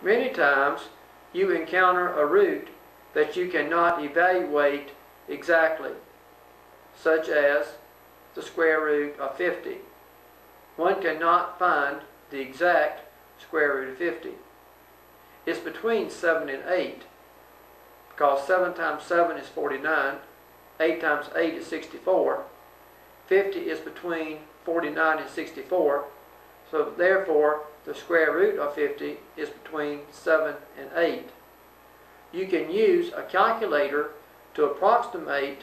Many times you encounter a root that you cannot evaluate exactly, such as the square root of 50. One cannot find the exact square root of 50. It's between 7 and 8, because 7 times 7 is 49, 8 times 8 is 64, 50 is between 49 and 64, so therefore the square root of 50 is between 7 and 8. You can use a calculator to approximate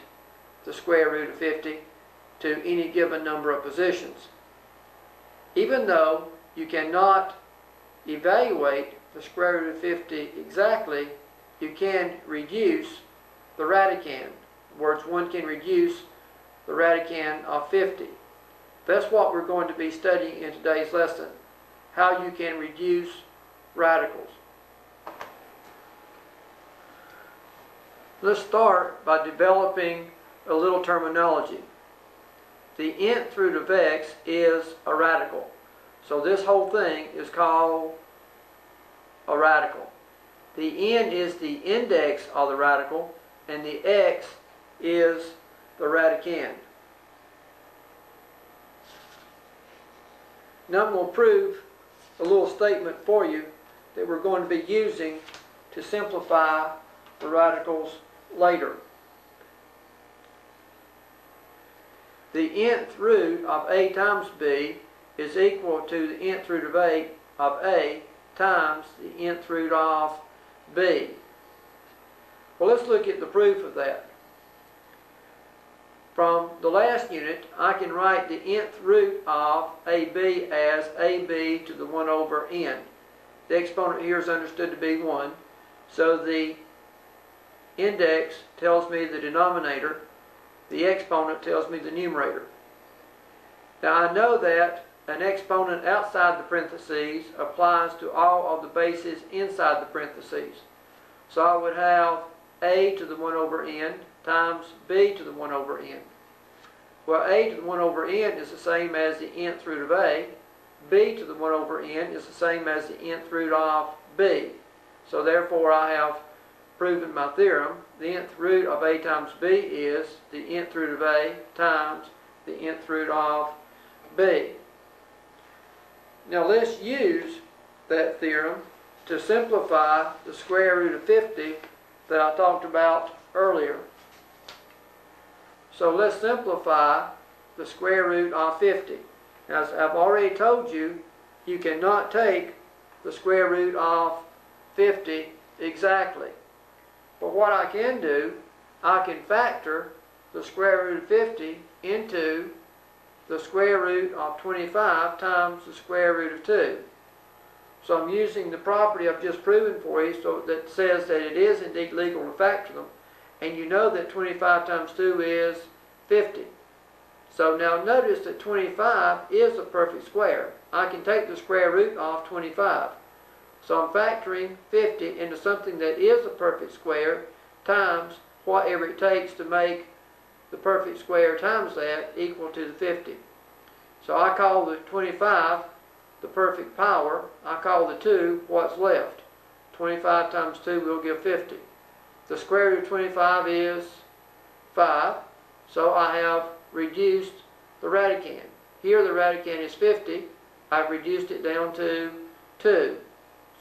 the square root of 50 to any given number of positions. Even though you cannot evaluate the square root of 50 exactly, you can reduce the radicand. In other words, one can reduce the radicand of 50. That's what we're going to be studying in today's lesson, how you can reduce radicals. Let's start by developing a little terminology. The nth root of x is a radical. So this whole thing is called a radical. The n is the index of the radical, and the x is the radicand. Now I'm going to prove a little statement for you that we're going to be using to simplify the radicals later. The nth root of a times b is equal to the nth root of a times the nth root of b. Well, let's look at the proof of that. From the last unit, I can write the nth root of ab as ab to the 1 over n. The exponent here is understood to be 1, so the index tells me the denominator, the exponent tells me the numerator. Now I know that an exponent outside the parentheses applies to all of the bases inside the parentheses. So I would have a to the 1 over n times b to the 1 over n. Well, a to the 1 over n is the same as the nth root of a. B to the 1 over n is the same as the nth root of b. So therefore I have proven my theorem. The nth root of a times b is the nth root of a times the nth root of b. Now let's use that theorem to simplify the square root of 50 that I talked about earlier. So let's simplify the square root of 50. Now, as I've already told you, you cannot take the square root of 50 exactly. But what I can do, I can factor the square root of 50 into the square root of 25 times the square root of 2. So I'm using the property I've just proven for you, so that says that it is indeed legal to factor them. And you know that 25 times 2 is 50. So now notice that 25 is a perfect square. I can take the square root of 25. So I'm factoring 50 into something that is a perfect square times whatever it takes to make the perfect square times that equal to the 50. So I call the 25 the perfect power. I call the 2 what's left. 25 times 2 will give 50. The square root of 25 is 5. So I have reduced the radicand. Here the radicand is 50. I've reduced it down to 2.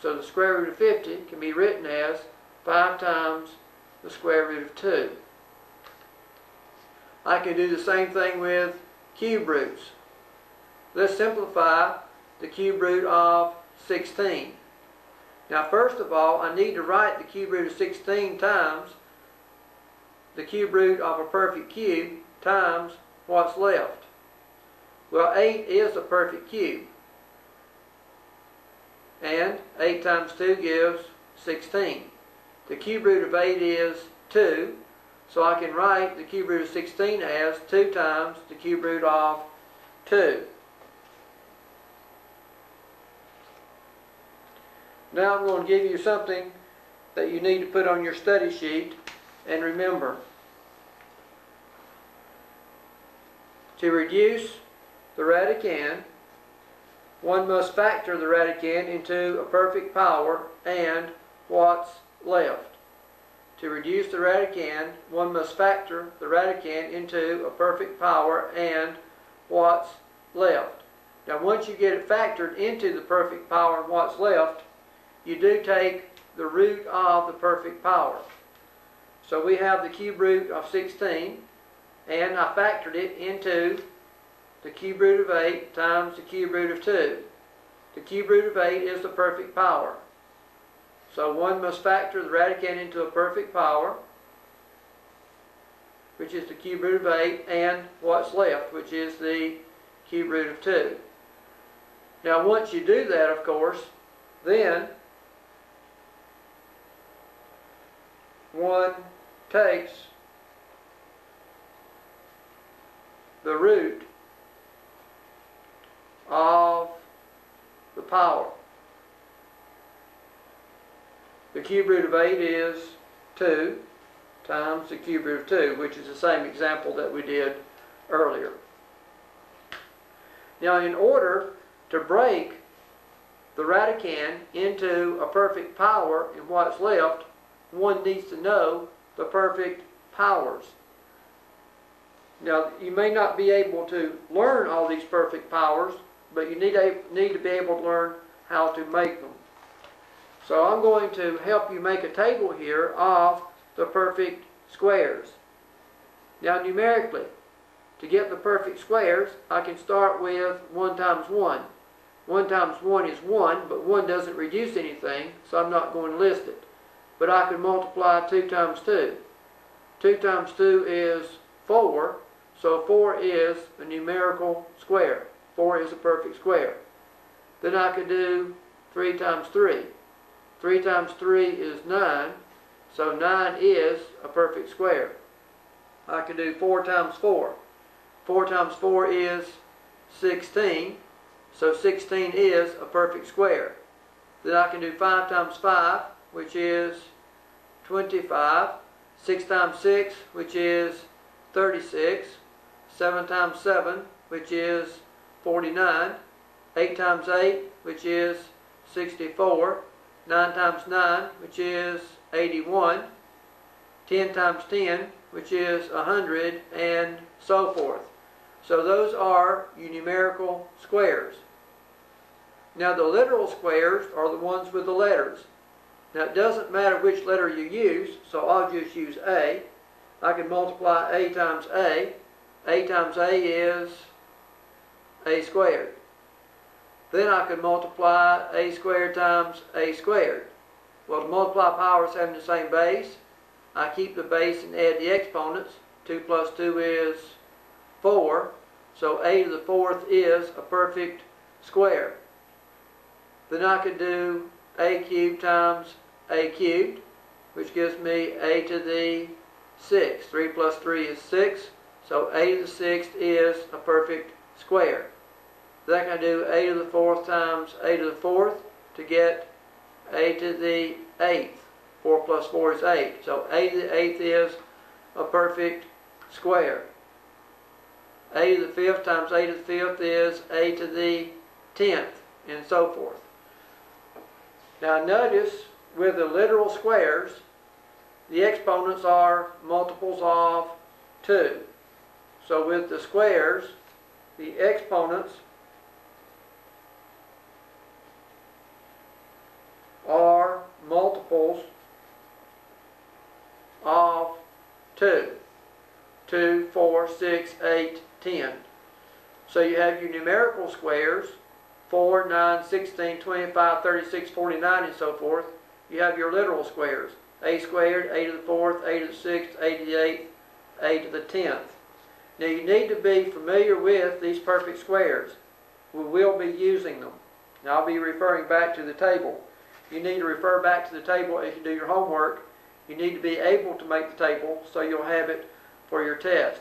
So the square root of 50 can be written as 5 times the square root of 2. I can do the same thing with cube roots. Let's simplify the cube root of 16. Now first of all, I need to write the cube root of 16 times the cube root of a perfect cube times what's left. Well, 8 is a perfect cube. And 8 times 2 gives 16. The cube root of 8 is 2. So I can write the cube root of 16 as 2 times the cube root of 2. Now I'm going to give you something that you need to put on your study sheet and remember. To reduce the radicand, one must factor the radicand into a perfect power and what's left. To reduce the radicand, one must factor the radicand into a perfect power and what's left. Now once you get it factored into the perfect power and what's left, you do take the root of the perfect power. So we have the cube root of 16, and I factored it into the cube root of 8 times the cube root of 2. The cube root of 8 is the perfect power. So one must factor the radicand into a perfect power, which is the cube root of 8, and what's left, which is the cube root of 2. Now once you do that, of course, then one takes the root of the power. The cube root of 8 is 2 times the cube root of 2, which is the same example that we did earlier. Now in order to break the radicand into a perfect power and what's left, one needs to know the perfect powers. Now you may not be able to learn all these perfect powers, but you need to be able to learn how to make them. So I'm going to help you make a table here of the perfect squares. Now numerically, to get the perfect squares, I can start with 1 times 1. 1 times 1 is 1, but 1 doesn't reduce anything, so I'm not going to list it. But I can multiply 2 times 2. 2 times 2 is 4, so 4 is a numerical square. 4 is a perfect square. Then I could do 3 times 3. 3 times 3 is 9, so 9 is a perfect square. I could do 4 times 4. 4 times 4 is 16, so 16 is a perfect square. Then I can do 5 times 5, which is 25. 6 times 6, which is 36. 7 times 7, which is 49. 8 times 8, which is 64. 9 times 9, which is 81. 10 times 10, which is 100, and so forth. So those are your numerical squares. Now the literal squares are the ones with the letters. Now it doesn't matter which letter you use, so I'll just use A. I can multiply A times A. A times A is A squared. Then I can multiply A squared times A squared. Well, to multiply powers having the same base, I keep the base and add the exponents. 2 plus 2 is 4. So A to the 4th is a perfect square. Then I could do A cubed times A cubed, which gives me A to the 6th. 3 plus 3 is 6. So A to the 6th is a perfect square. Then I can do A to the 4th times A to the 4th to get A to the 8th. 4 plus 4 is 8. So A to the 8th is a perfect square. A to the 5th times A to the 5th is A to the 10th, and so forth. Now notice with the literal squares, the exponents are multiples of 2. So with the squares, the exponents are multiples of 2. 2, 4, 6, 8, 10. So you have your numerical squares, 4, 9, 16, 25, 36, 49, and so forth. You have your literal squares, A squared, A to the 4th, A to the 6th, A to the 8th, A to the 10th. Now you need to be familiar with these perfect squares. We will be using them. Now I'll be referring back to the table. You need to refer back to the table as you do your homework. You need to be able to make the table so you'll have it for your test.